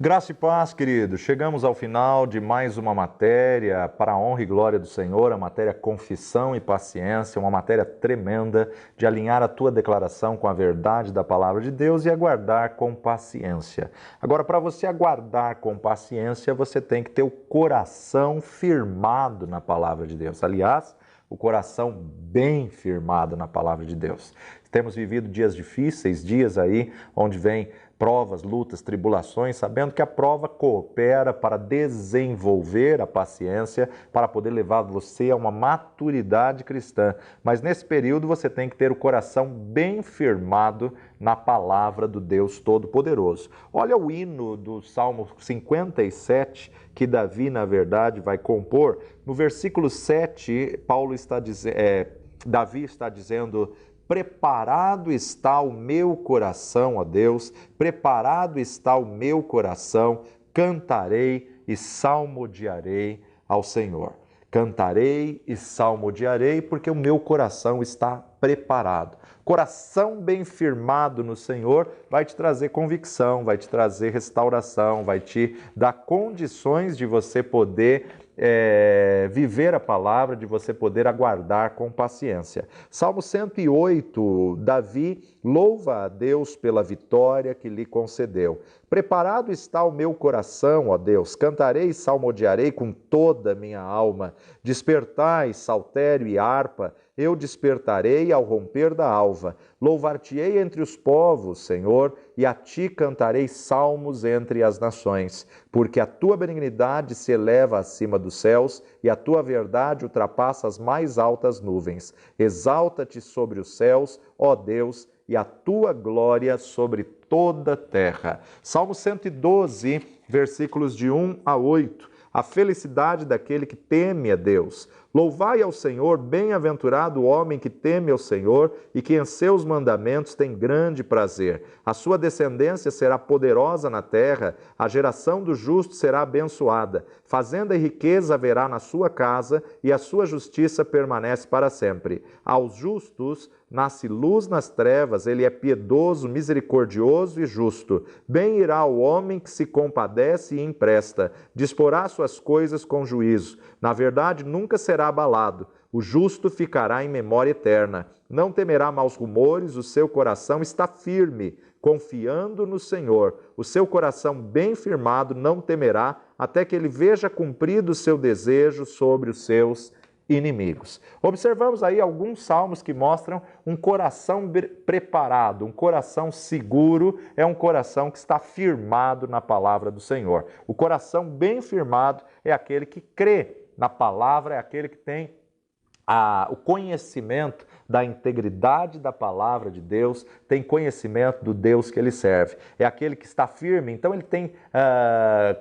Graça e paz, querido. Chegamos ao final de mais uma matéria para a honra e glória do Senhor, a matéria Confissão e Paciência, uma matéria tremenda de alinhar a tua declaração com a verdade da palavra de Deus e aguardar com paciência. Agora, para você aguardar com paciência, você tem que ter o coração firmado na palavra de Deus. Aliás, o coração bem firmado na palavra de Deus. Temos vivido dias difíceis, dias aí onde vem provas, lutas, tribulações, sabendo que a prova coopera para desenvolver a paciência, para poder levar você a uma maturidade cristã. Mas nesse período você tem que ter o coração bem firmado na palavra do Deus Todo-Poderoso. Olha o hino do Salmo 57, que Davi, na verdade, vai compor. No versículo 7, Davi está dizendo: preparado está o meu coração, ó Deus, preparado está o meu coração, cantarei e salmodiarei ao Senhor. Cantarei e salmodiarei porque o meu coração está preparado. Coração bem firmado no Senhor vai te trazer convicção, vai te trazer restauração, vai te dar condições de você poder viver a palavra, de você poder aguardar com paciência. Salmo 108, Davi louva a Deus pela vitória que lhe concedeu. Preparado está o meu coração, ó Deus, cantarei e salmodiarei com toda a minha alma. Despertai, saltério e harpa, eu despertarei ao romper da alva. Louvar-te-ei entre os povos, Senhor, e a ti cantarei salmos entre as nações, porque a tua benignidade se eleva acima dos céus e a tua verdade ultrapassa as mais altas nuvens. Exalta-te sobre os céus, ó Deus, e a tua glória sobre toda a terra. Salmo 112, versículos de 1 a 8. A felicidade daquele que teme a Deus. Louvai ao Senhor, bem-aventurado o homem que teme ao Senhor e que em seus mandamentos tem grande prazer. A sua descendência será poderosa na terra, a geração do justo será abençoada. Fazenda e riqueza haverá na sua casa e a sua justiça permanece para sempre. Aos justos nasce luz nas trevas, ele é piedoso, misericordioso e justo. Bem irá o homem que se compadece e empresta, disporá suas coisas com juízo. Na verdade, nunca será abalado. O justo ficará em memória eterna. Não temerá maus rumores, o seu coração está firme, confiando no Senhor. O seu coração bem firmado não temerá, até que ele veja cumprido o seu desejo sobre os seus inimigos. Observamos aí alguns salmos que mostram um coração preparado, um coração seguro, é um coração que está firmado na palavra do Senhor. O coração bem firmado é aquele que crê na palavra, é aquele que tem o conhecimento da integridade da palavra de Deus, tem conhecimento do Deus que ele serve. É aquele que está firme, então ele tem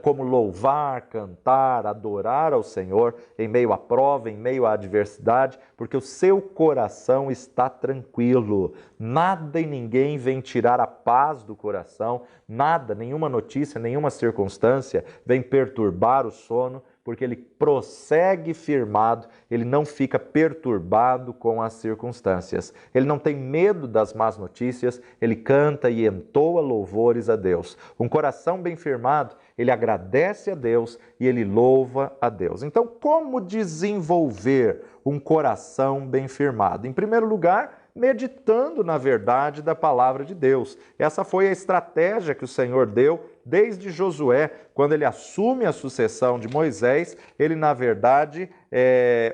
como louvar, cantar, adorar ao Senhor em meio à prova, em meio à adversidade, porque o seu coração está tranquilo. Nada e ninguém vem tirar a paz do coração, nada, nenhuma notícia, nenhuma circunstância vem perturbar o sono, porque ele prossegue firmado, ele não fica perturbado com as circunstâncias. Ele não tem medo das más notícias, ele canta e entoa louvores a Deus. Um coração bem firmado, ele agradece a Deus e ele louva a Deus. Então, como desenvolver um coração bem firmado? Em primeiro lugar, meditando na verdade da palavra de Deus. Essa foi a estratégia que o Senhor deu desde Josué, quando ele assume a sucessão de Moisés, ele na verdade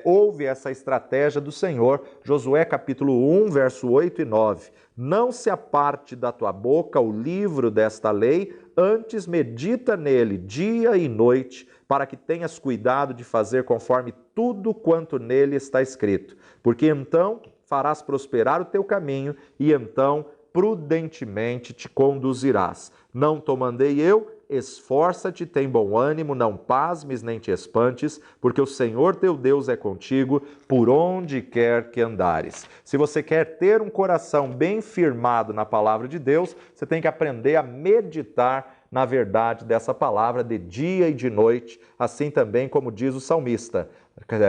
ouve essa estratégia do Senhor. Josué capítulo 1, verso 8 e 9. Não se aparte da tua boca o livro desta lei, antes medita nele dia e noite, para que tenhas cuidado de fazer conforme tudo quanto nele está escrito. Porque então farás prosperar o teu caminho e então prudentemente te conduzirás. Não te mandei eu? Esforça-te, tem bom ânimo, não pasmes nem te espantes, porque o Senhor teu Deus é contigo por onde quer que andares. Se você quer ter um coração bem firmado na palavra de Deus, você tem que aprender a meditar na verdade dessa palavra de dia e de noite, assim também como diz o salmista.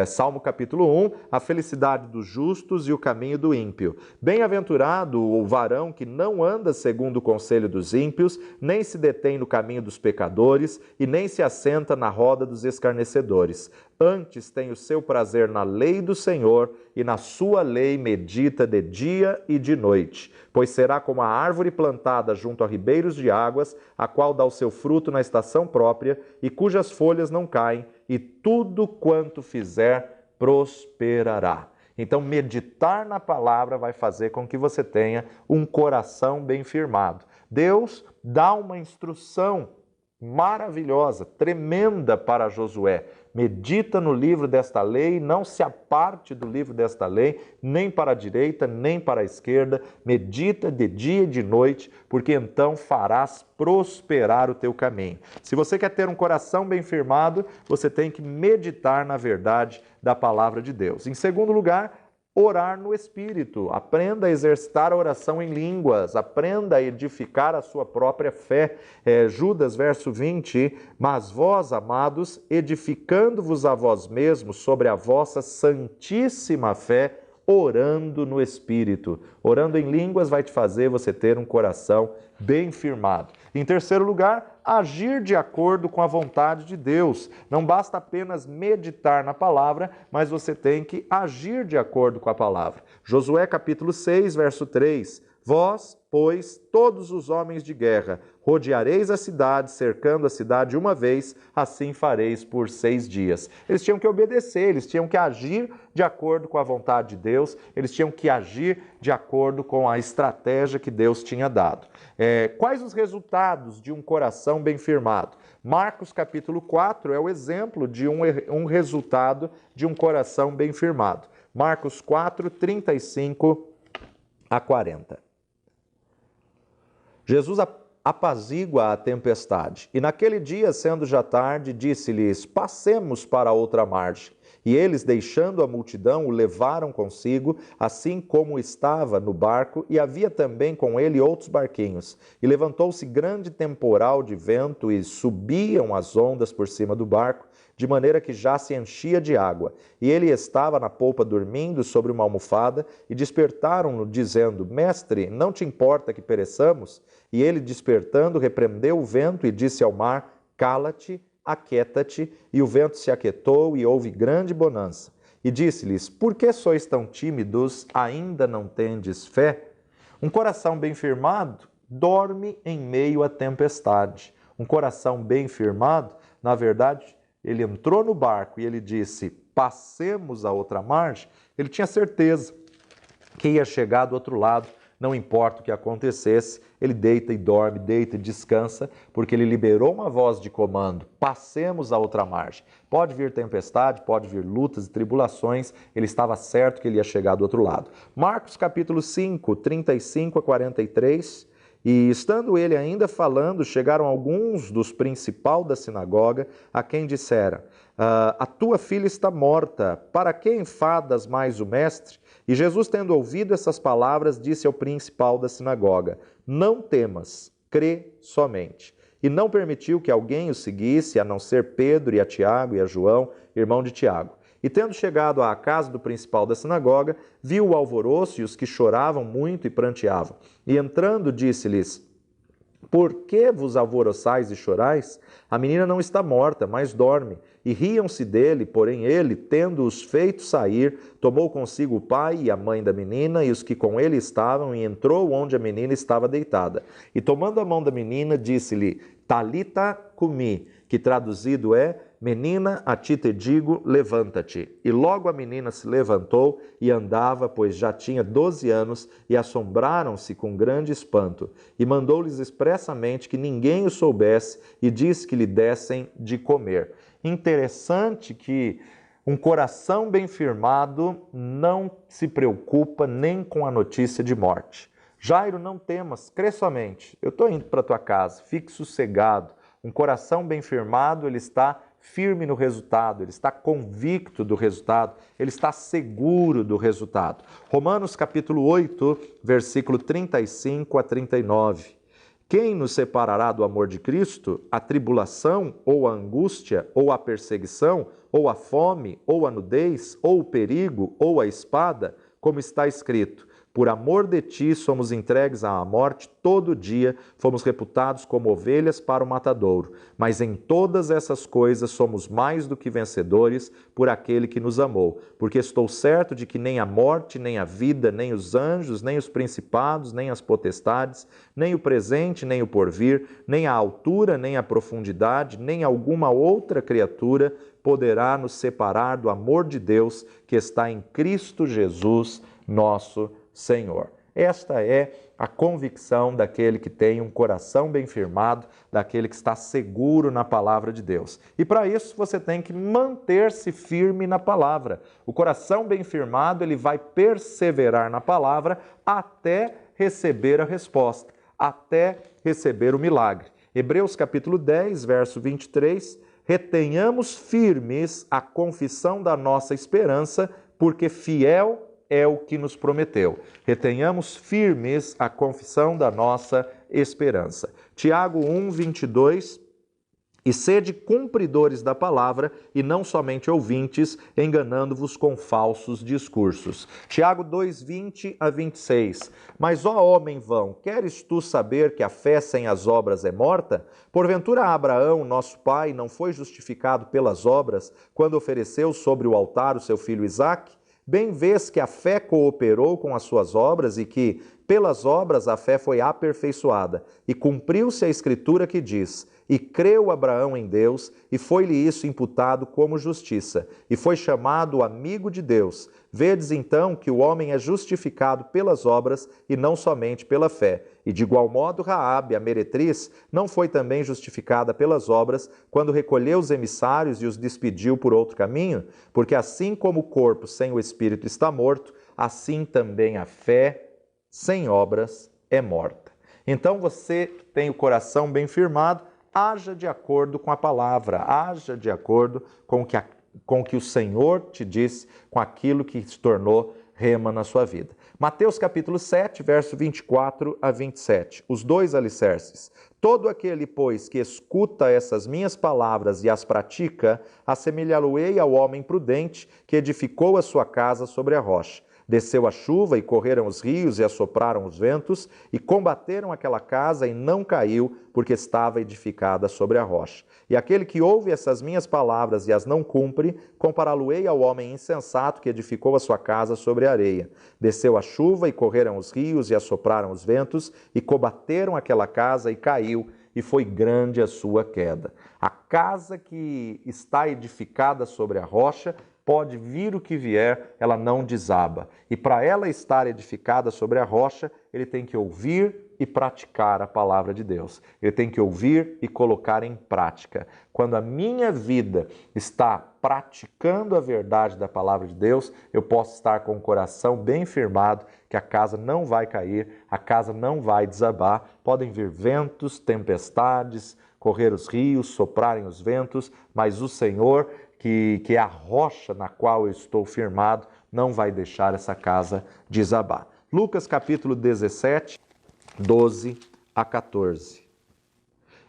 Salmo capítulo 1, a felicidade dos justos e o caminho do ímpio. Bem-aventurado o varão que não anda segundo o conselho dos ímpios, nem se detém no caminho dos pecadores, e nem se assenta na roda dos escarnecedores. Antes tem o seu prazer na lei do Senhor, e na sua lei medita de dia e de noite. Pois será como a árvore plantada junto a ribeiros de águas, a qual dá o seu fruto na estação própria, e cujas folhas não caem, e tudo quanto fizer prosperará. Então, meditar na palavra vai fazer com que você tenha um coração bem firmado. Deus dá uma instrução maravilhosa, tremenda para Josué. Medita no livro desta lei, não se aparte do livro desta lei, nem para a direita, nem para a esquerda. Medita de dia e de noite, porque então farás prosperar o teu caminho. Se você quer ter um coração bem firmado, você tem que meditar na verdade da palavra de Deus. Em segundo lugar, orar no Espírito. Aprenda a exercitar a oração em línguas. Aprenda a edificar a sua própria fé. Judas, verso 20. Mas vós, amados, edificando-vos a vós mesmos sobre a vossa santíssima fé, orando no Espírito. Orando em línguas vai te fazer você ter um coração bem firmado. Em terceiro lugar, agir de acordo com a vontade de Deus. Não basta apenas meditar na palavra, mas você tem que agir de acordo com a palavra. Josué capítulo 6, verso 3. Vós, pois, todos os homens de guerra, rodeareis a cidade, cercando a cidade uma vez, assim fareis por 6 dias. Eles tinham que obedecer, eles tinham que agir de acordo com a vontade de Deus, eles tinham que agir de acordo com a estratégia que Deus tinha dado. Quais os resultados de um coração bem firmado? Marcos capítulo 4 é o exemplo de um resultado de um coração bem firmado. Marcos 4, 35 a 40. Jesus apazigua a tempestade. E naquele dia, sendo já tarde, disse-lhes: passemos para outra margem. E eles, deixando a multidão, o levaram consigo, assim como estava no barco, e havia também com ele outros barquinhos. E levantou-se grande temporal de vento, e subiam as ondas por cima do barco, de maneira que já se enchia de água. E ele estava na polpa dormindo sobre uma almofada, e despertaram-no, dizendo: Mestre, não te importa que pereçamos? E ele, despertando, repreendeu o vento e disse ao mar: Cala-te, aquieta-te. E o vento se aquietou e houve grande bonança. E disse-lhes: Por que sois tão tímidos, ainda não tendes fé? Um coração bem firmado dorme em meio à tempestade. Um coração bem firmado, na verdade, ele entrou no barco e ele disse: passemos a outra margem. Ele tinha certeza que ia chegar do outro lado, não importa o que acontecesse, ele deita e dorme, deita e descansa, porque ele liberou uma voz de comando: passemos a outra margem. Pode vir tempestade, pode vir lutas e tribulações, ele estava certo que ele ia chegar do outro lado. Marcos capítulo 5, 35 a 43. E estando ele ainda falando, chegaram alguns dos principais da sinagoga, a quem dissera: a tua filha está morta, para que enfadas mais o mestre? E Jesus, tendo ouvido essas palavras, disse ao principal da sinagoga: não temas, crê somente. E não permitiu que alguém o seguisse, a não ser Pedro e a Tiago e a João, irmão de Tiago. E tendo chegado à casa do principal da sinagoga, viu o alvoroço e os que choravam muito e pranteavam. E entrando, disse-lhes: Por que vos alvoroçais e chorais? A menina não está morta, mas dorme. E riam-se dele, porém ele, tendo-os feito sair, tomou consigo o pai e a mãe da menina e os que com ele estavam, e entrou onde a menina estava deitada. E tomando a mão da menina, disse-lhe: Talita cumi, que traduzido é: Menina, a ti te digo, levanta-te. E logo a menina se levantou e andava, pois já tinha 12 anos, e assombraram-se com grande espanto. E mandou-lhes expressamente que ninguém o soubesse, e disse que lhe dessem de comer. Interessante que um coração bem firmado não se preocupa nem com a notícia de morte. Jairo, não temas, crê somente. Eu estou indo para a tua casa, fique sossegado. Um coração bem firmado, ele está firme no resultado, ele está convicto do resultado, ele está seguro do resultado. Romanos capítulo 8, versículo 35 a 39. Quem nos separará do amor de Cristo? A tribulação, ou a angústia, ou a perseguição, ou a fome, ou a nudez, ou o perigo, ou a espada, como está escrito: por amor de ti somos entregues à morte todo dia, fomos reputados como ovelhas para o matadouro. Mas em todas essas coisas somos mais do que vencedores por aquele que nos amou. Porque estou certo de que nem a morte, nem a vida, nem os anjos, nem os principados, nem as potestades, nem o presente, nem o porvir, nem a altura, nem a profundidade, nem alguma outra criatura poderá nos separar do amor de Deus que está em Cristo Jesus, nosso Senhor. Esta é a convicção daquele que tem um coração bem firmado, daquele que está seguro na palavra de Deus. E para isso você tem que manter-se firme na palavra. O coração bem firmado, ele vai perseverar na palavra até receber a resposta, até receber o milagre. Hebreus capítulo 10, verso 23, retenhamos firmes a confissão da nossa esperança, porque fiel é o que nos prometeu. Retenhamos firmes a confissão da nossa esperança. Tiago 1, 22, e sede cumpridores da palavra e não somente ouvintes, enganando-vos com falsos discursos. Tiago 2, 20 a 26. Mas, ó homem vão, queres tu saber que a fé sem as obras é morta? Porventura Abraão, nosso pai, não foi justificado pelas obras quando ofereceu sobre o altar o seu filho Isaque? Bem vês que a fé cooperou com as suas obras e que, pelas obras, a fé foi aperfeiçoada. E cumpriu-se a escritura que diz: e creu Abraão em Deus, e foi-lhe isso imputado como justiça, e foi chamado amigo de Deus. Vedes então que o homem é justificado pelas obras e não somente pela fé. E de igual modo Raabe, a meretriz, não foi também justificada pelas obras quando recolheu os emissários e os despediu por outro caminho? Porque assim como o corpo sem o espírito está morto, assim também a fé sem obras é morta. Então você tem o coração bem firmado, haja de acordo com a palavra, haja de acordo com o que o Senhor te disse, com aquilo que se tornou rema na sua vida. Mateus capítulo 7, verso 24 a 27, os dois alicerces. Todo aquele, pois, que escuta essas minhas palavras e as pratica, assemelhá-lo-ei ao homem prudente que edificou a sua casa sobre a rocha. Desceu a chuva e correram os rios e assopraram os ventos e combateram aquela casa e não caiu, porque estava edificada sobre a rocha. E aquele que ouve essas minhas palavras e as não cumpre, compará-lo-ei ao homem insensato que edificou a sua casa sobre a areia. Desceu a chuva e correram os rios e assopraram os ventos e combateram aquela casa e caiu, e foi grande a sua queda. A casa que está edificada sobre a rocha, pode vir o que vier, ela não desaba. E para ela estar edificada sobre a rocha, ele tem que ouvir e praticar a palavra de Deus. Ele tem que ouvir e colocar em prática. Quando a minha vida está praticando a verdade da palavra de Deus, eu posso estar com o coração bem firmado que a casa não vai cair, a casa não vai desabar. Podem vir ventos, tempestades, correr os rios, soprarem os ventos, mas o Senhor, que é a rocha na qual eu estou firmado, não vai deixar essa casa desabar. Lucas capítulo 17, 12 a 14.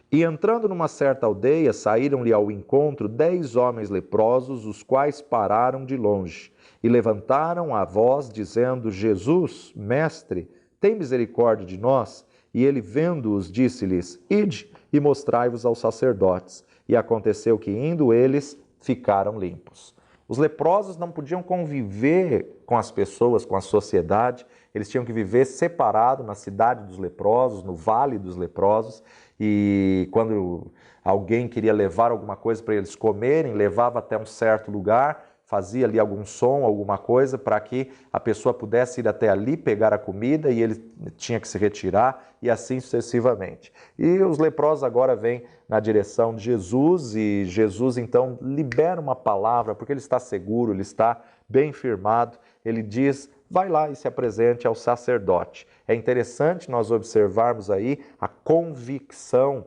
E entrando numa certa aldeia, saíram-lhe ao encontro 10 homens leprosos, os quais pararam de longe e levantaram a voz, dizendo: Jesus, mestre, tem misericórdia de nós? E ele, vendo-os, disse-lhes: Ide e mostrai-vos aos sacerdotes. E aconteceu que, indo eles, ficaram limpos. Os leprosos não podiam conviver com as pessoas, com a sociedade, eles tinham que viver separado na cidade dos leprosos, no vale dos leprosos, e quando alguém queria levar alguma coisa para eles comerem, levava até um certo lugar, fazia ali algum som, alguma coisa, para que a pessoa pudesse ir até ali, pegar a comida, e ele tinha que se retirar, e assim sucessivamente. E os leprosos agora vêm na direção de Jesus, e Jesus então libera uma palavra, porque ele está seguro, ele está bem firmado, ele diz: vai lá e se apresente ao sacerdote. É interessante nós observarmos aí a convicção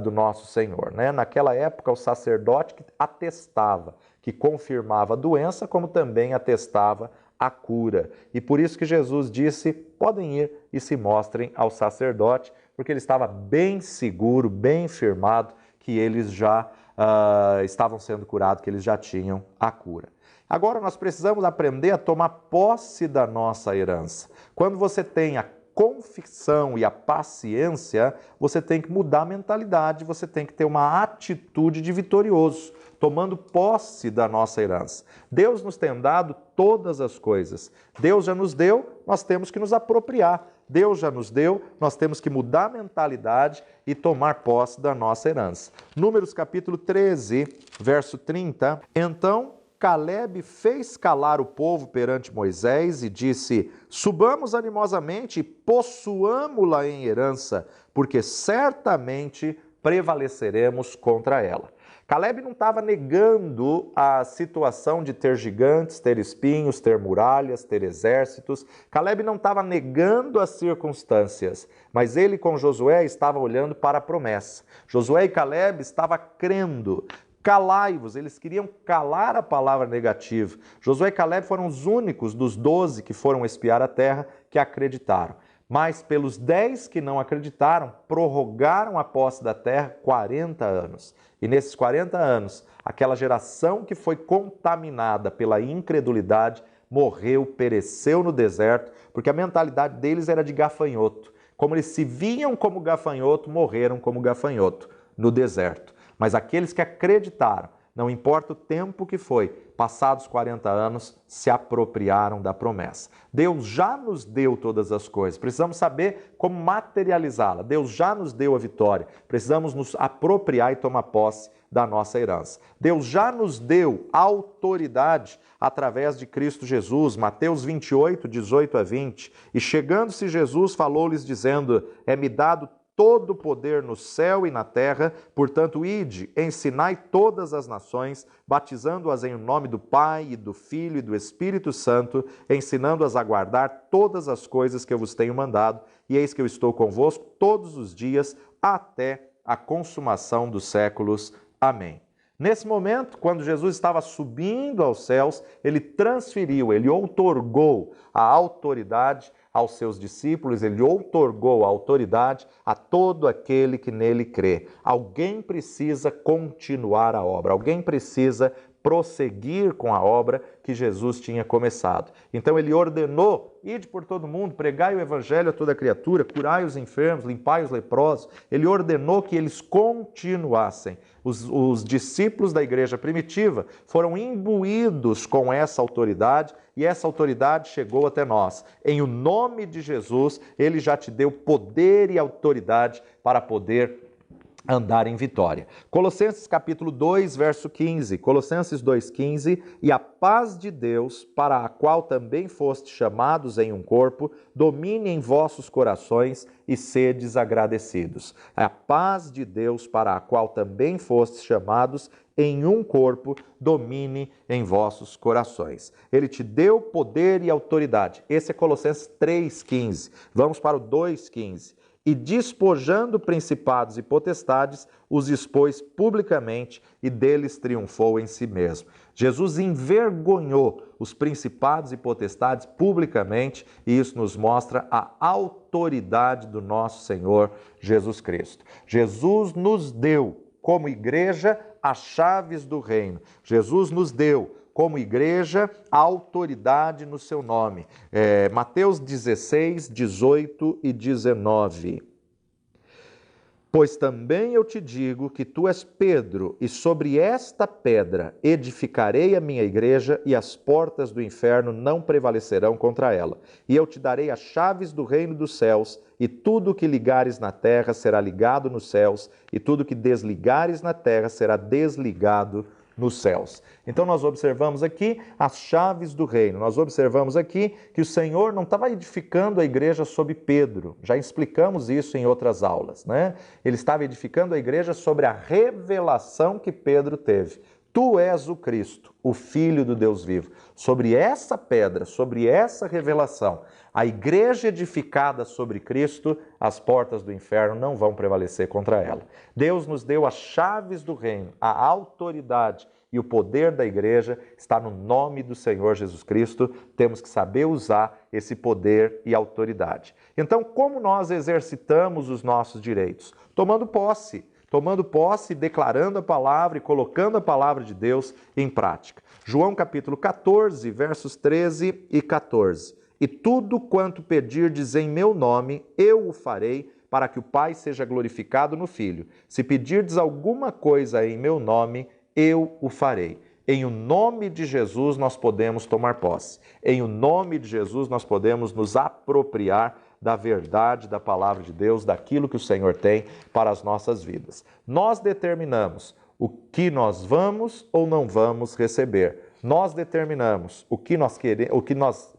do nosso Senhor, né? Naquela época, o sacerdote que atestava, que confirmava a doença, como também atestava a cura. E por isso que Jesus disse: podem ir e se mostrem ao sacerdote, porque ele estava bem seguro, bem firmado, que eles já estavam sendo curados, que eles já tinham a cura. Agora nós precisamos aprender a tomar posse da nossa herança. Quando você tem a convicção e a paciência, você tem que mudar a mentalidade, você tem que ter uma atitude de vitorioso, tomando posse da nossa herança. Deus nos tem dado todas as coisas. Deus já nos deu, nós temos que nos apropriar. Deus já nos deu, nós temos que mudar a mentalidade e tomar posse da nossa herança. Números capítulo 13, verso 30. Então Caleb fez calar o povo perante Moisés e disse: subamos animosamente e possuamo-la em herança, porque certamente prevaleceremos contra ela. Caleb não estava negando a situação de ter gigantes, ter espinhos, ter muralhas, ter exércitos. Caleb não estava negando as circunstâncias, mas ele com Josué estava olhando para a promessa. Josué e Caleb estavam crendo. Calai-vos, eles queriam calar a palavra negativa. Josué e Caleb foram os únicos dos 12 que foram espiar a terra que acreditaram. Mas pelos 10 que não acreditaram, prorrogaram a posse da terra 40 anos. E nesses 40 anos, aquela geração que foi contaminada pela incredulidade morreu, pereceu no deserto, porque a mentalidade deles era de gafanhoto. Como eles se viam como gafanhoto, morreram como gafanhoto no deserto. Mas aqueles que acreditaram, não importa o tempo que foi, passados 40 anos, se apropriaram da promessa. Deus já nos deu todas as coisas, precisamos saber como materializá-la. Deus já nos deu a vitória, precisamos nos apropriar e tomar posse da nossa herança. Deus já nos deu autoridade através de Cristo Jesus, Mateus 28, 18 a 20. E chegando-se Jesus, falou-lhes dizendo: é-me dado todo o poder no céu e na terra, portanto, ide, ensinai todas as nações, batizando-as em nome do Pai, e do Filho e do Espírito Santo, ensinando-as a guardar todas as coisas que eu vos tenho mandado, e eis que eu estou convosco todos os dias, até a consumação dos séculos. Amém. Nesse momento, quando Jesus estava subindo aos céus, ele transferiu, ele outorgou a autoridade aos seus discípulos, ele outorgou a autoridade a todo aquele que nele crê. Alguém precisa continuar a obra, alguém precisa prosseguir com a obra que Jesus tinha começado. Então ele ordenou: ide por todo mundo, pregai o evangelho a toda criatura, curai os enfermos, limpai os leprosos. Ele ordenou que eles continuassem. Os discípulos da igreja primitiva foram imbuídos com essa autoridade e essa autoridade chegou até nós. Em o nome de Jesus, ele já te deu poder e autoridade para poder andar em vitória. Colossenses capítulo 2, verso 15. Colossenses 2,15. E a paz de Deus, para a qual também fostes chamados em um corpo, domine em vossos corações e sedes agradecidos. A paz de Deus, para a qual também fostes chamados em um corpo, domine em vossos corações. Ele te deu poder e autoridade. Esse é Colossenses 3,15. Vamos para o 2,15. E despojando principados e potestades, os expôs publicamente e deles triunfou em si mesmo. Jesus envergonhou os principados e potestades publicamente e isso nos mostra a autoridade do nosso Senhor Jesus Cristo. Jesus nos deu, como igreja, as chaves do reino. Jesus nos deu, como igreja, a autoridade no seu nome. Mateus 16, 18 e 19. Pois também eu te digo que tu és Pedro, e sobre esta pedra edificarei a minha igreja, e as portas do inferno não prevalecerão contra ela. E eu te darei as chaves do reino dos céus, e tudo o que ligares na terra será ligado nos céus, e tudo o que desligares na terra será desligado nos céus. Então nós observamos aqui as chaves do reino. Nós observamos aqui que o Senhor não estava edificando a igreja sobre Pedro. Já explicamos isso em outras aulas, né? Ele estava edificando a igreja sobre a revelação que Pedro teve. Tu és o Cristo, o Filho do Deus vivo. Sobre essa pedra, sobre essa revelação, a igreja edificada sobre Cristo, as portas do inferno não vão prevalecer contra ela. Deus nos deu as chaves do reino, a autoridade e o poder da igreja está no nome do Senhor Jesus Cristo. Temos que saber usar esse poder e autoridade. Então, como nós exercitamos os nossos direitos? Tomando posse tomando posse, declarando a palavra e colocando a palavra de Deus em prática. João capítulo 14, versos 13 e 14. E tudo quanto pedirdes em meu nome, eu o farei, para que o Pai seja glorificado no Filho. Se pedirdes alguma coisa em meu nome, eu o farei. Em o nome de Jesus nós podemos tomar posse. Em o nome de Jesus nós podemos nos apropriar da verdade da palavra de Deus, daquilo que o Senhor tem para as nossas vidas. Nós determinamos o que nós vamos ou não vamos receber. Nós determinamos o que nós queremos,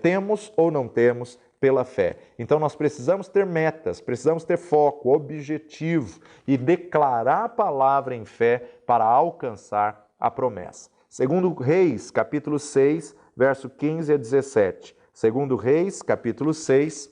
temos ou não temos pela fé. Então nós precisamos ter metas, precisamos ter foco, objetivo e declarar a palavra em fé para alcançar a promessa. Segundo Reis, capítulo 6, verso 15 a 17. Segundo Reis, capítulo 6,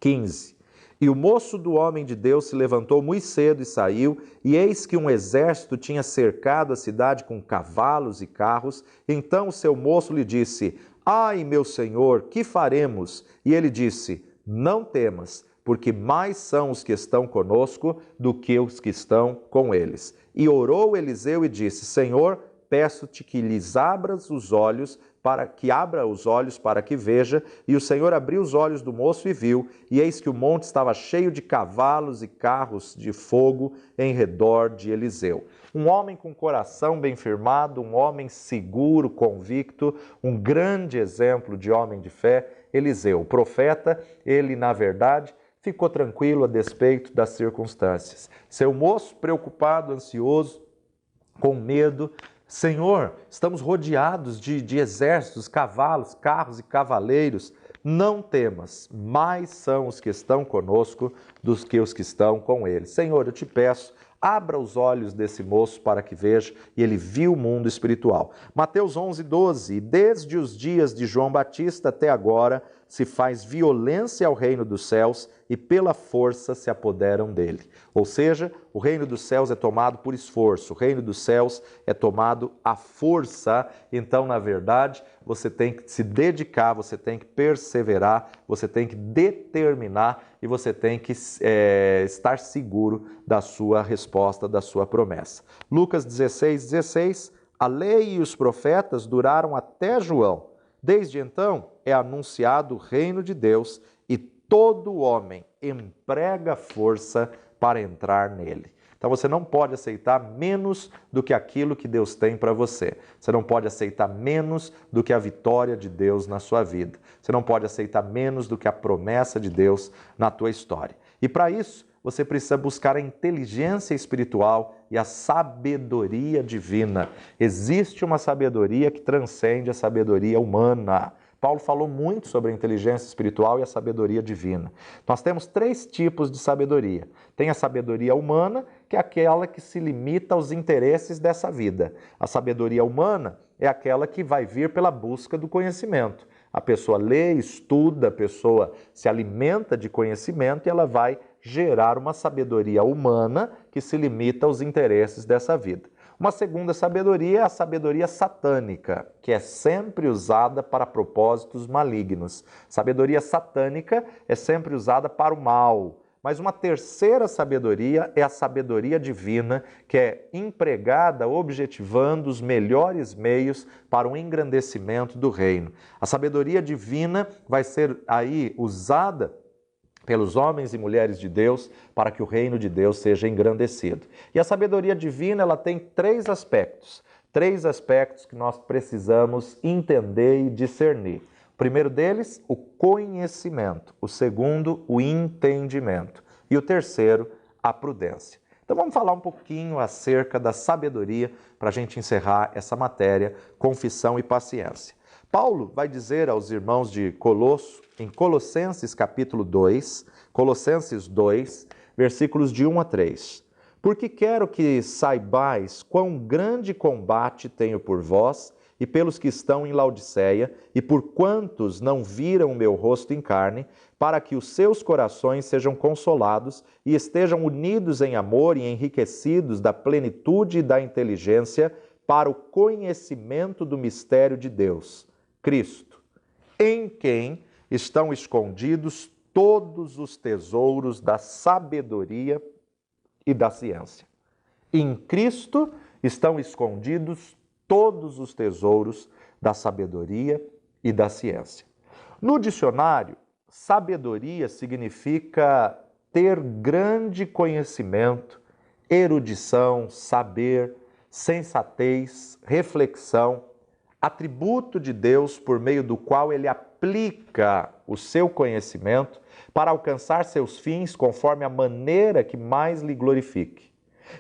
15. E o moço do homem de Deus se levantou muito cedo e saiu, e eis que um exército tinha cercado a cidade com cavalos e carros. Então o seu moço lhe disse: Ai, meu senhor, que faremos? E ele disse: Não temas, porque mais são os que estão conosco do que os que estão com eles. E orou Eliseu e disse: Senhor, peço-te que lhes abras os olhos, abra os olhos para que veja. E o Senhor abriu os olhos do moço e viu, e eis que o monte estava cheio de cavalos e carros de fogo em redor de Eliseu. Um homem com coração bem firmado, um homem seguro, convicto, um grande exemplo de homem de fé, Eliseu. O profeta, ele na verdade ficou tranquilo a despeito das circunstâncias. Seu moço preocupado, ansioso, com medo: Senhor, estamos rodeados de exércitos, cavalos, carros e cavaleiros. Não temas, mais são os que estão conosco do que os que estão com eles. Senhor, eu te peço, abra os olhos desse moço para que veja. E ele viu o mundo espiritual. Mateus 11, 12. Desde os dias de João Batista até agora se faz violência ao reino dos céus e pela força se apoderam dele. Ou seja, o reino dos céus é tomado por esforço, o reino dos céus é tomado à força. Então, na verdade, você tem que se dedicar, você tem que perseverar, você tem que determinar e você tem que estar seguro da sua resposta, da sua promessa. Lucas 16, 16. A lei e os profetas duraram até João. Desde então é anunciado o reino de Deus e todo homem emprega força para entrar nele. Então você não pode aceitar menos do que aquilo que Deus tem para você. Você não pode aceitar menos do que a vitória de Deus na sua vida. Você não pode aceitar menos do que a promessa de Deus na tua história. E para isso, você precisa buscar a inteligência espiritual e a sabedoria divina. Existe uma sabedoria que transcende a sabedoria humana. Paulo falou muito sobre a inteligência espiritual e a sabedoria divina. Nós temos 3 tipos de sabedoria. Tem a sabedoria humana, que é aquela que se limita aos interesses dessa vida. A sabedoria humana é aquela que vai vir pela busca do conhecimento. A pessoa lê, estuda, a pessoa se alimenta de conhecimento e ela vai gerar uma sabedoria humana que se limita aos interesses dessa vida. Uma segunda sabedoria é a sabedoria satânica, que é sempre usada para propósitos malignos. Sabedoria satânica é sempre usada para o mal. Mas uma terceira sabedoria é a sabedoria divina, que é empregada objetivando os melhores meios para o engrandecimento do reino. A sabedoria divina vai ser aí usada pelos homens e mulheres de Deus para que o reino de Deus seja engrandecido. E a sabedoria divina, ela tem 3 aspectos. 3 aspectos que nós precisamos entender e discernir. O primeiro deles, o conhecimento. O segundo, o entendimento. E o terceiro, a prudência. Então vamos falar um pouquinho acerca da sabedoria para a gente encerrar essa matéria, confissão e paciência. Paulo vai dizer aos irmãos de Colosso, em Colossenses capítulo 2, Colossenses 2, versículos de 1 a 3. Porque quero que saibais quão grande combate tenho por vós e pelos que estão em Laodiceia, e por quantos não viram o meu rosto em carne, para que os seus corações sejam consolados e estejam unidos em amor e enriquecidos da plenitude e da inteligência para o conhecimento do mistério de Deus, Cristo, em quem estão escondidos todos os tesouros da sabedoria e da ciência. Em Cristo estão escondidos todos os tesouros da sabedoria e da ciência. No dicionário, sabedoria significa ter grande conhecimento, erudição, saber, sensatez, reflexão, atributo de Deus por meio do qual ele aplica o seu conhecimento para alcançar seus fins conforme a maneira que mais lhe glorifique.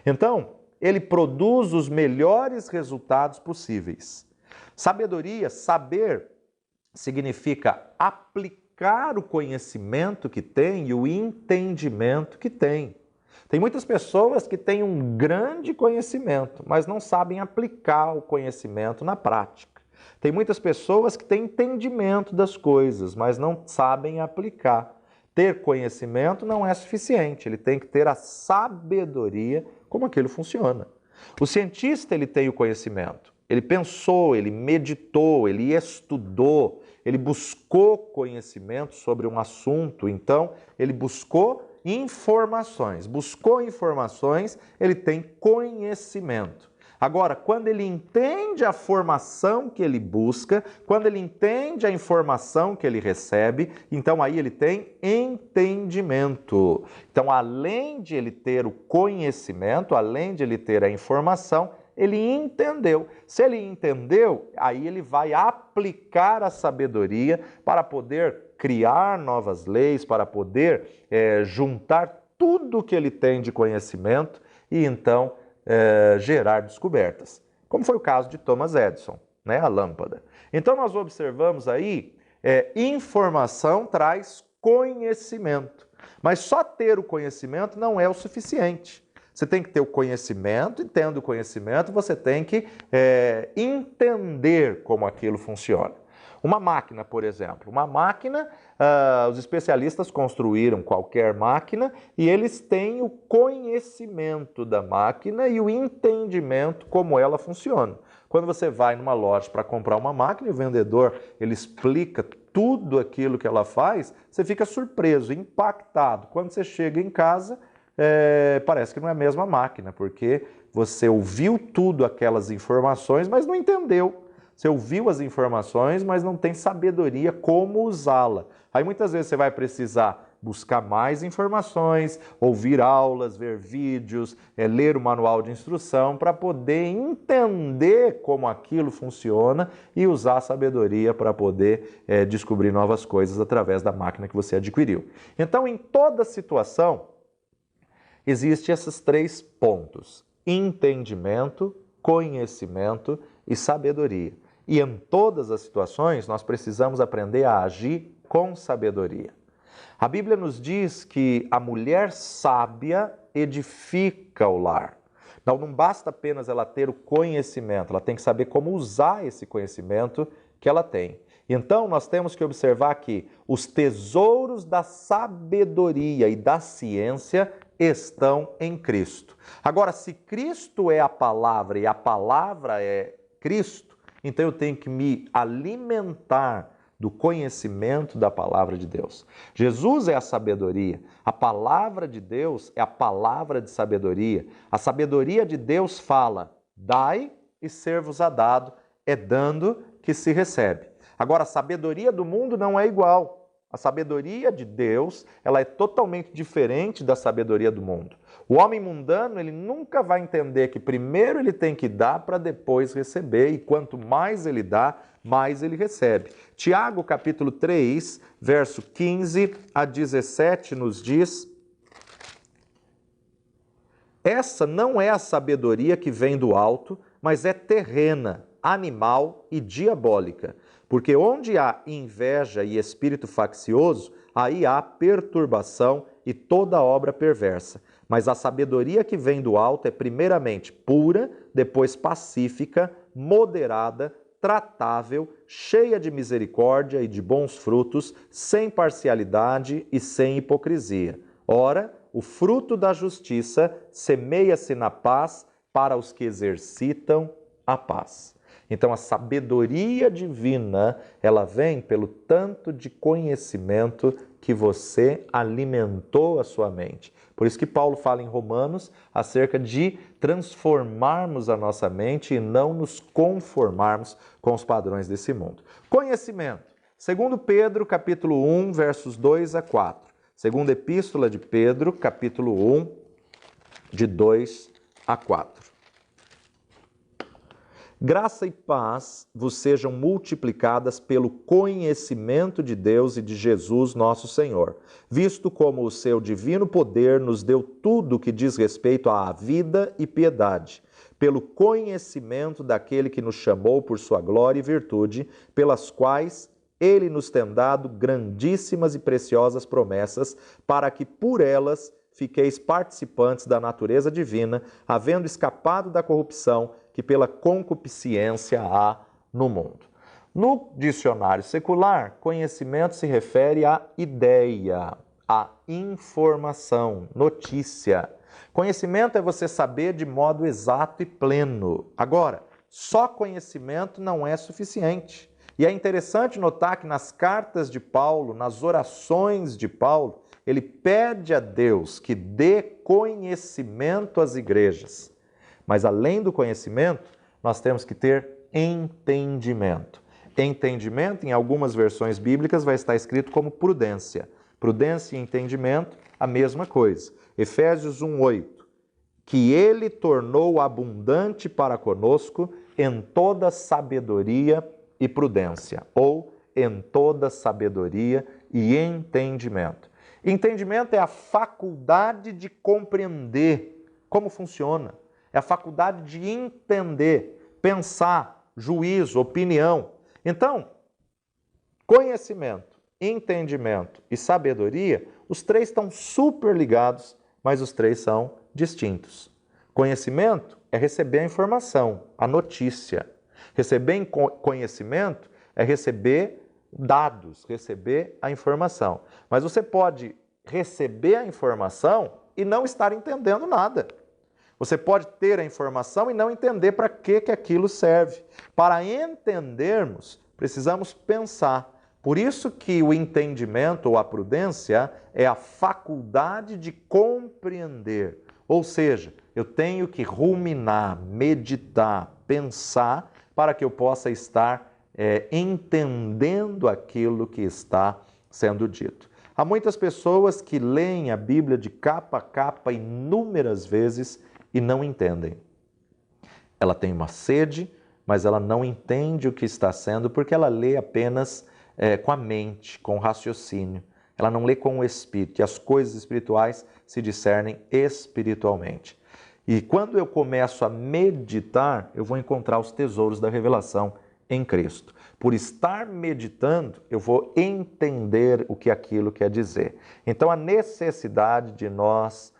Então, ele produz os melhores resultados possíveis. Sabedoria, saber, significa aplicar o conhecimento que tem e o entendimento que tem. Tem muitas pessoas que têm um grande conhecimento, mas não sabem aplicar o conhecimento na prática. Tem muitas pessoas que têm entendimento das coisas, mas não sabem aplicar. Ter conhecimento não é suficiente, ele tem que ter a sabedoria como aquilo funciona. O cientista, ele tem o conhecimento. Ele pensou, ele meditou, ele estudou, ele buscou conhecimento sobre um assunto, então ele buscou informações. Buscou informações, ele tem conhecimento. Agora, quando ele entende a formação que ele busca, quando ele entende a informação que ele recebe, então aí ele tem entendimento. Então, além de ele ter o conhecimento, além de ele ter a informação, ele entendeu. Se ele entendeu, aí ele vai aplicar a sabedoria para poder criar novas leis, para poder juntar tudo que ele tem de conhecimento e então gerar descobertas. Como foi o caso de Thomas Edison, né? A lâmpada. Então nós observamos aí, informação traz conhecimento. Mas só ter o conhecimento não é o suficiente. Você tem que ter o conhecimento, e tendo o conhecimento, você tem que entender como aquilo funciona. Uma máquina, por exemplo. Uma máquina, os especialistas construíram qualquer máquina e eles têm o conhecimento da máquina e o entendimento como ela funciona. Quando você vai numa loja para comprar uma máquina e o vendedor ele explica tudo aquilo que ela faz, você fica surpreso, impactado. Quando você chega em casa, parece que não é a mesma máquina, porque você ouviu tudo aquelas informações, mas não entendeu. Você ouviu as informações, mas não tem sabedoria como usá-la. Aí muitas vezes você vai precisar buscar mais informações, ouvir aulas, ver vídeos, ler o manual de instrução para poder entender como aquilo funciona e usar a sabedoria para poder descobrir novas coisas através da máquina que você adquiriu. Então, em toda situação, existem esses 3 pontos: entendimento, conhecimento e sabedoria. E em todas as situações, nós precisamos aprender a agir com sabedoria. A Bíblia nos diz que a mulher sábia edifica o lar. Então, não basta apenas ela ter o conhecimento, ela tem que saber como usar esse conhecimento que ela tem. Então, nós temos que observar que os tesouros da sabedoria e da ciência estão em Cristo. Agora, se Cristo é a palavra e a palavra é Cristo, então eu tenho que me alimentar do conhecimento da palavra de Deus. Jesus é a sabedoria, a palavra de Deus é a palavra de sabedoria. A sabedoria de Deus fala: dai e ser-vos-á dado, é dando que se recebe. Agora, a sabedoria do mundo não é igual. A sabedoria de Deus, ela é totalmente diferente da sabedoria do mundo. O homem mundano, ele nunca vai entender que primeiro ele tem que dar para depois receber, e quanto mais ele dá, mais ele recebe. Tiago, capítulo 3, verso 15 a 17, nos diz: essa não é a sabedoria que vem do alto, mas é terrena, animal e diabólica. Porque onde há inveja e espírito faccioso, aí há perturbação e toda obra perversa. Mas a sabedoria que vem do alto é primeiramente pura, depois pacífica, moderada, tratável, cheia de misericórdia e de bons frutos, sem parcialidade e sem hipocrisia. Ora, o fruto da justiça semeia-se na paz para os que exercitam a paz. Então a sabedoria divina, ela vem pelo tanto de conhecimento que você alimentou a sua mente. Por isso que Paulo fala em Romanos acerca de transformarmos a nossa mente e não nos conformarmos com os padrões desse mundo. Conhecimento. Segundo Pedro, capítulo 1, versos 2 a 4. Segunda Epístola de Pedro, capítulo 1, de 2 a 4. Graça e paz vos sejam multiplicadas pelo conhecimento de Deus e de Jesus nosso Senhor, visto como o seu divino poder nos deu tudo o que diz respeito à vida e piedade, pelo conhecimento daquele que nos chamou por sua glória e virtude, pelas quais ele nos tem dado grandíssimas e preciosas promessas, para que por elas fiqueis participantes da natureza divina, havendo escapado da corrupção que pela concupiscência há no mundo. No dicionário secular, conhecimento se refere à ideia, à informação, notícia. Conhecimento é você saber de modo exato e pleno. Agora, só conhecimento não é suficiente. E é interessante notar que nas cartas de Paulo, nas orações de Paulo, ele pede a Deus que dê conhecimento às igrejas. Mas além do conhecimento, nós temos que ter entendimento. Entendimento, em algumas versões bíblicas, vai estar escrito como prudência. Prudência e entendimento, a mesma coisa. Efésios 1:8. Que ele tornou abundante para conosco em toda sabedoria e prudência, ou em toda sabedoria e entendimento. Entendimento é a faculdade de compreender como funciona. É a faculdade de entender, pensar, juízo, opinião. Então, conhecimento, entendimento e sabedoria, os três estão super ligados, mas os três são distintos. Conhecimento é receber a informação, a notícia. Receber conhecimento é receber dados, receber a informação. Mas você pode receber a informação e não estar entendendo nada. Você pode ter a informação e não entender para que aquilo serve. Para entendermos, precisamos pensar. Por isso que o entendimento ou a prudência é a faculdade de compreender. Ou seja, eu tenho que ruminar, meditar, pensar para que eu possa estar entendendo aquilo que está sendo dito. Há muitas pessoas que leem a Bíblia de capa a capa inúmeras vezes e não entendem. Ela tem uma sede, mas ela não entende o que está sendo porque ela lê apenas com a mente, com o raciocínio. Ela não lê com o espírito, e as coisas espirituais se discernem espiritualmente. E quando eu começo a meditar, eu vou encontrar os tesouros da revelação em Cristo. Por estar meditando, eu vou entender o que aquilo quer dizer. Então, a necessidade de nós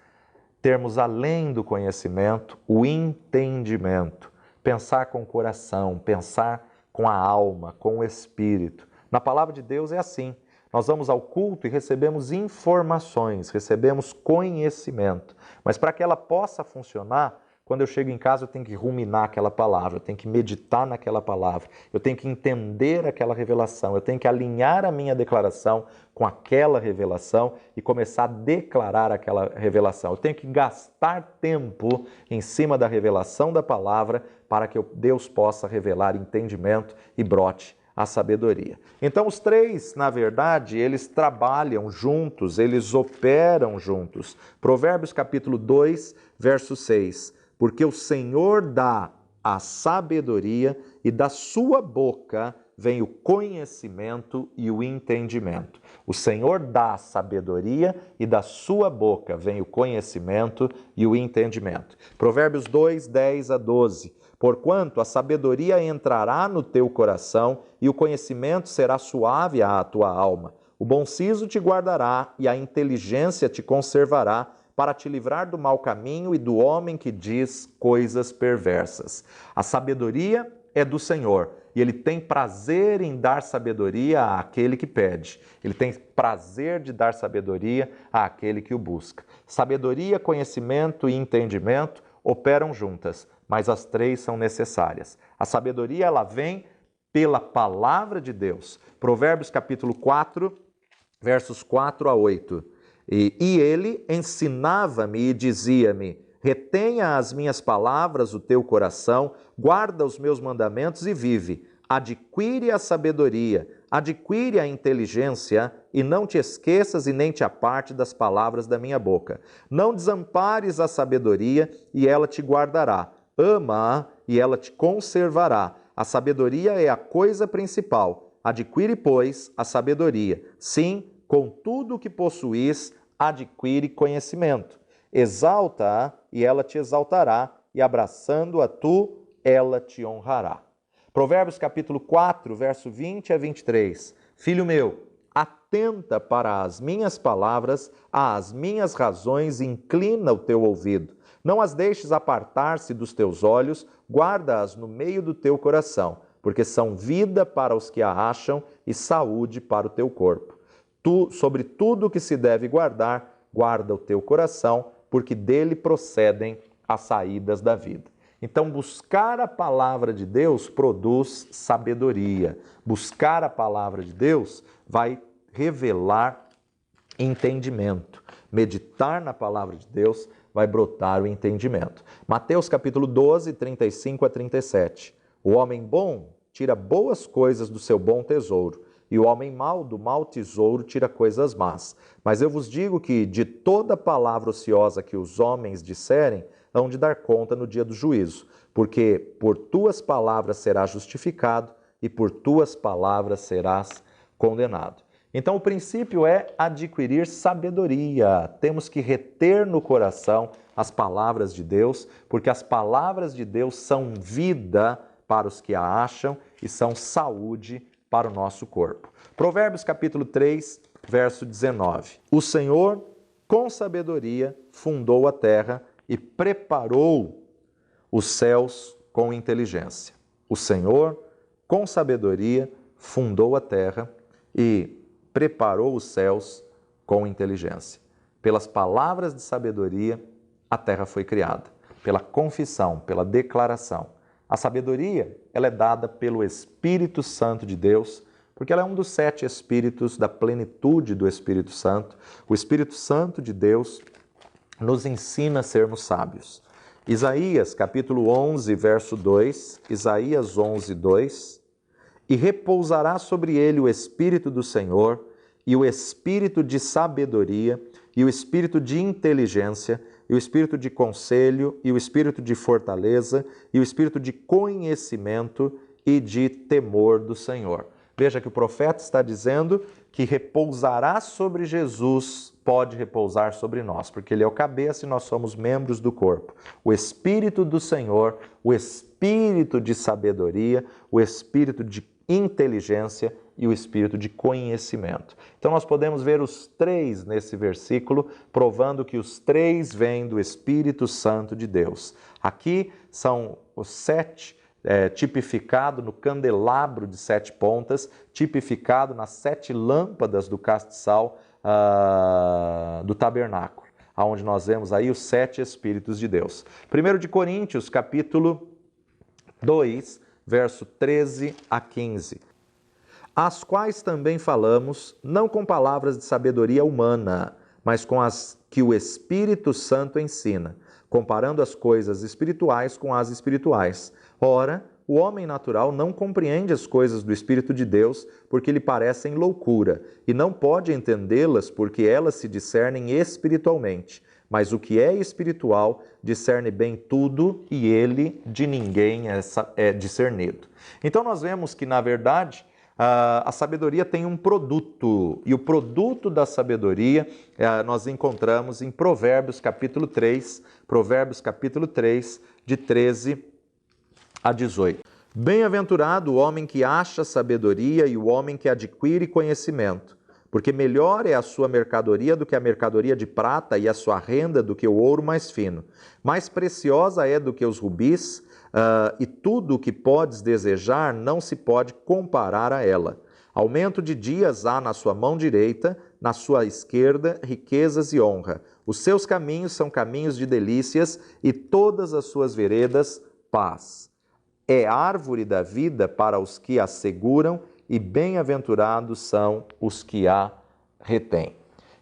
termos, além do conhecimento, o entendimento. Pensar com o coração, pensar com a alma, com o espírito. Na palavra de Deus é assim. Nós vamos ao culto e recebemos informações, recebemos conhecimento. Mas para que ela possa funcionar, quando eu chego em casa eu tenho que ruminar aquela palavra, eu tenho que meditar naquela palavra, eu tenho que entender aquela revelação, eu tenho que alinhar a minha declaração com aquela revelação e começar a declarar aquela revelação. Eu tenho que gastar tempo em cima da revelação da palavra para que Deus possa revelar entendimento e brote a sabedoria. Então os três, na verdade, eles trabalham juntos, eles operam juntos. Provérbios capítulo 2, verso 6. Porque o Senhor dá a sabedoria e da sua boca vem o conhecimento e o entendimento. O Senhor dá a sabedoria e da sua boca vem o conhecimento e o entendimento. Provérbios 2, 10 a 12. Porquanto a sabedoria entrará no teu coração e o conhecimento será suave à tua alma. O bom siso te guardará e a inteligência te conservará para te livrar do mau caminho e do homem que diz coisas perversas. A sabedoria é do Senhor e Ele tem prazer em dar sabedoria àquele que pede. Ele tem prazer de dar sabedoria àquele que o busca. Sabedoria, conhecimento e entendimento operam juntas. mas as três são necessárias. A sabedoria, ela vem pela palavra de Deus. Provérbios capítulo 4, versos 4 a 8. E ele ensinava-me e dizia-me: retenha as minhas palavras o teu coração, guarda os meus mandamentos e vive. Adquire a sabedoria, adquire a inteligência e não te esqueças e nem te aparte das palavras da minha boca. Não desampares a sabedoria e ela te guardará. Ama-a e ela te conservará. A sabedoria é a coisa principal. Adquire, pois, a sabedoria. Sim, com tudo o que possuís, adquire conhecimento. Exalta-a e ela te exaltará, e abraçando-a tu, ela te honrará. Provérbios capítulo 4, verso 20 a 23. Filho meu, atenta para as minhas palavras, às minhas razões, inclina o teu ouvido. Não as deixes apartar-se dos teus olhos, guarda-as no meio do teu coração, porque são vida para os que a acham e saúde para o teu corpo. Tu, sobre tudo o que se deve guardar, guarda o teu coração, porque dele procedem as saídas da vida. Então, buscar a palavra de Deus produz sabedoria. Buscar a palavra de Deus vai revelar entendimento. Meditar na palavra de Deus vai brotar o entendimento. Mateus capítulo 12, 35 a 37. O homem bom tira boas coisas do seu bom tesouro, e o homem mau do mau tesouro tira coisas más. Mas eu vos digo que de toda palavra ociosa que os homens disserem, hão de dar conta no dia do juízo, porque por tuas palavras serás justificado e por tuas palavras serás condenado. Então o princípio é adquirir sabedoria. Temos que reter no coração as palavras de Deus, porque as palavras de Deus são vida para os que a acham e são saúde para o nosso corpo. Provérbios capítulo 3, verso 19. O Senhor, com sabedoria, fundou a terra e preparou os céus com inteligência. O Senhor, com sabedoria, fundou a terra e preparou os céus com inteligência. Pelas palavras de sabedoria, a terra foi criada. Pela confissão, pela declaração. A sabedoria, ela é dada pelo Espírito Santo de Deus, porque ela é um dos 7 espíritos da plenitude do Espírito Santo. O Espírito Santo de Deus nos ensina a sermos sábios. Isaías, capítulo 11, verso 2, Isaías 11, 2, e repousará sobre ele o Espírito do Senhor, e o Espírito de sabedoria, e o Espírito de inteligência, e o Espírito de conselho, e o Espírito de fortaleza, e o Espírito de conhecimento e de temor do Senhor. Veja que o profeta está dizendo que repousará sobre Jesus, pode repousar sobre nós, porque ele é o cabeça e nós somos membros do corpo. O Espírito do Senhor, o Espírito de sabedoria, o Espírito de inteligência e o Espírito de conhecimento. Então nós podemos ver os 3 nesse versículo, provando que os 3 vêm do Espírito Santo de Deus. Aqui são os 7 tipificado no candelabro de 7 pontas, tipificado nas 7 lâmpadas do castiçal do tabernáculo, onde nós vemos aí os 7 Espíritos de Deus. 1 de Coríntios, capítulo 2, verso 13 a 15. As quais também falamos, não com palavras de sabedoria humana, mas com as que o Espírito Santo ensina, comparando as coisas espirituais com as espirituais. Ora, o homem natural não compreende as coisas do Espírito de Deus, porque lhe parecem loucura, e não pode entendê-las, porque elas se discernem espiritualmente. Mas o que é espiritual discerne bem tudo, e ele de ninguém é discernido. Então nós vemos que, na verdade, a sabedoria tem um produto, e o produto da sabedoria nós encontramos em Provérbios capítulo 3, de 13 a 18. Bem-aventurado o homem que acha sabedoria e o homem que adquire conhecimento, porque melhor é a sua mercadoria do que a mercadoria de prata e a sua renda do que o ouro mais fino. Mais preciosa é do que os rubis, e tudo o que podes desejar não se pode comparar a ela. Aumento de dias há na sua mão direita, na sua esquerda, riquezas e honra. Os seus caminhos são caminhos de delícias, e todas as suas veredas, paz. É árvore da vida para os que a seguram e bem-aventurados são os que a retêm.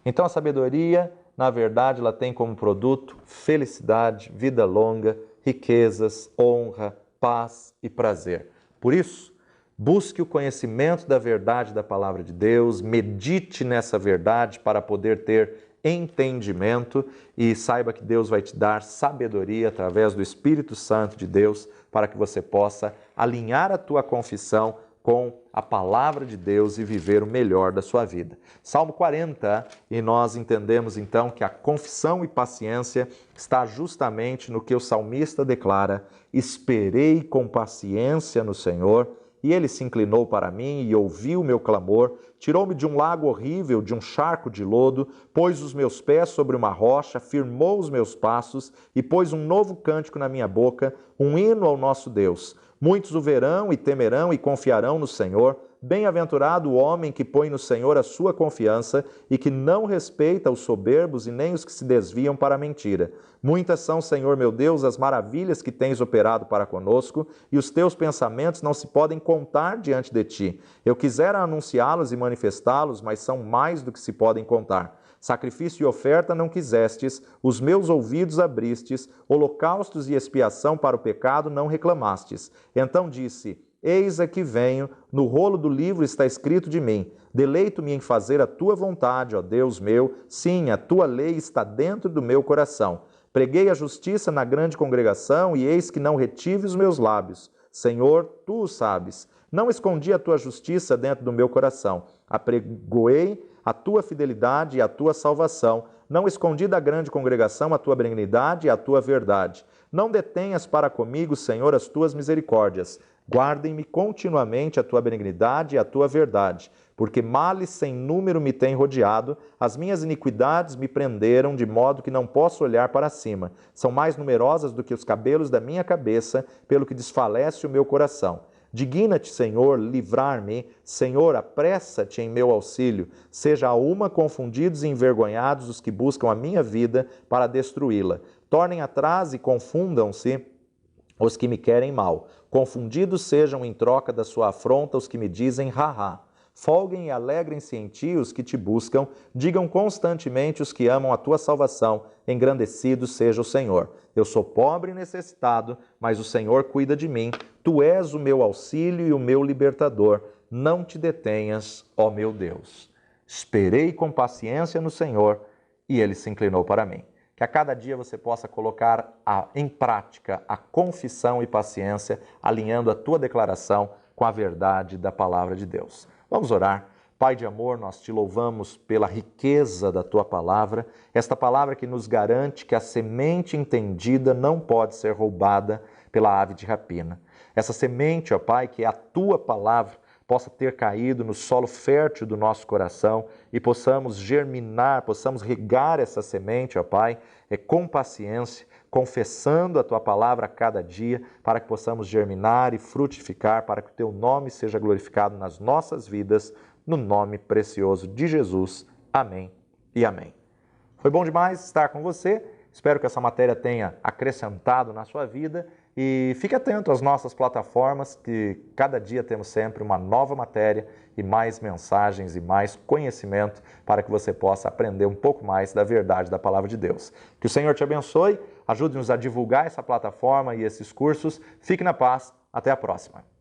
Então a sabedoria, na verdade, ela tem como produto felicidade, vida longa, riquezas, honra, paz e prazer. Por isso, busque o conhecimento da verdade da palavra de Deus, medite nessa verdade para poder ter entendimento e saiba que Deus vai te dar sabedoria através do Espírito Santo de Deus para que você possa alinhar a tua confissão com a palavra de Deus e viver o melhor da sua vida. Salmo 40, e nós entendemos então que a confissão e paciência está justamente no que o salmista declara: esperei com paciência no Senhor, e ele se inclinou para mim e ouviu o meu clamor, tirou-me de um lago horrível, de um charco de lodo, pôs os meus pés sobre uma rocha, firmou os meus passos e pôs um novo cântico na minha boca, um hino ao nosso Deus. Muitos o verão e temerão e confiarão no Senhor. Bem-aventurado o homem que põe no Senhor a sua confiança e que não respeita os soberbos e nem os que se desviam para a mentira. Muitas são, Senhor meu Deus, as maravilhas que tens operado para conosco, e os teus pensamentos não se podem contar diante de ti. Eu quisera anunciá-los e manifestá-los, mas são mais do que se podem contar. Sacrifício e oferta não quisestes, os meus ouvidos abristes, holocaustos e expiação para o pecado não reclamastes. Então disse: eis aqui venho, no rolo do livro está escrito de mim. Deleito-me em fazer a tua vontade, ó Deus meu, sim, a tua lei está dentro do meu coração. Preguei a justiça na grande congregação, e eis que não retive os meus lábios. Senhor, tu o sabes. Não escondi a tua justiça dentro do meu coração. Apregoei a tua fidelidade e a tua salvação. Não escondi da grande congregação a tua benignidade e a tua verdade. Não detenhas para comigo, Senhor, as tuas misericórdias. Guardem-me continuamente a tua benignidade e a tua verdade, porque males sem número me têm rodeado, as minhas iniquidades me prenderam, de modo que não posso olhar para cima. São mais numerosas do que os cabelos da minha cabeça, pelo que desfalece o meu coração. Digna-te, Senhor, livrar-me. Senhor, apressa-te em meu auxílio. Seja a uma confundidos e envergonhados os que buscam a minha vida para destruí-la. Tornem atrás e confundam-se os que me querem mal. Confundidos sejam em troca da sua afronta os que me dizem ha-ha. Folguem e alegrem-se em ti os que te buscam, digam constantemente os que amam a tua salvação, engrandecido seja o Senhor. Eu sou pobre e necessitado, mas o Senhor cuida de mim. Tu és o meu auxílio e o meu libertador. Não te detenhas, ó meu Deus. Esperei com paciência no Senhor, e ele se inclinou para mim. Que a cada dia você possa colocar em prática a confissão e paciência, alinhando a tua declaração com a verdade da palavra de Deus. Vamos orar. Pai de amor, nós te louvamos pela riqueza da tua palavra, esta palavra que nos garante que a semente entendida não pode ser roubada pela ave de rapina. Essa semente, ó Pai, que é a tua palavra, possa ter caído no solo fértil do nosso coração e possamos germinar, possamos regar essa semente, ó Pai, com paciência, confessando a Tua palavra a cada dia, para que possamos germinar e frutificar, para que o Teu nome seja glorificado nas nossas vidas, no nome precioso de Jesus. Amém e amém. Foi bom demais estar com você. Espero que essa matéria tenha acrescentado na sua vida e fique atento às nossas plataformas, que cada dia temos sempre uma nova matéria e mais mensagens e mais conhecimento para que você possa aprender um pouco mais da verdade da palavra de Deus. Que o Senhor te abençoe, ajude-nos a divulgar essa plataforma e esses cursos. Fique na paz. Até a próxima.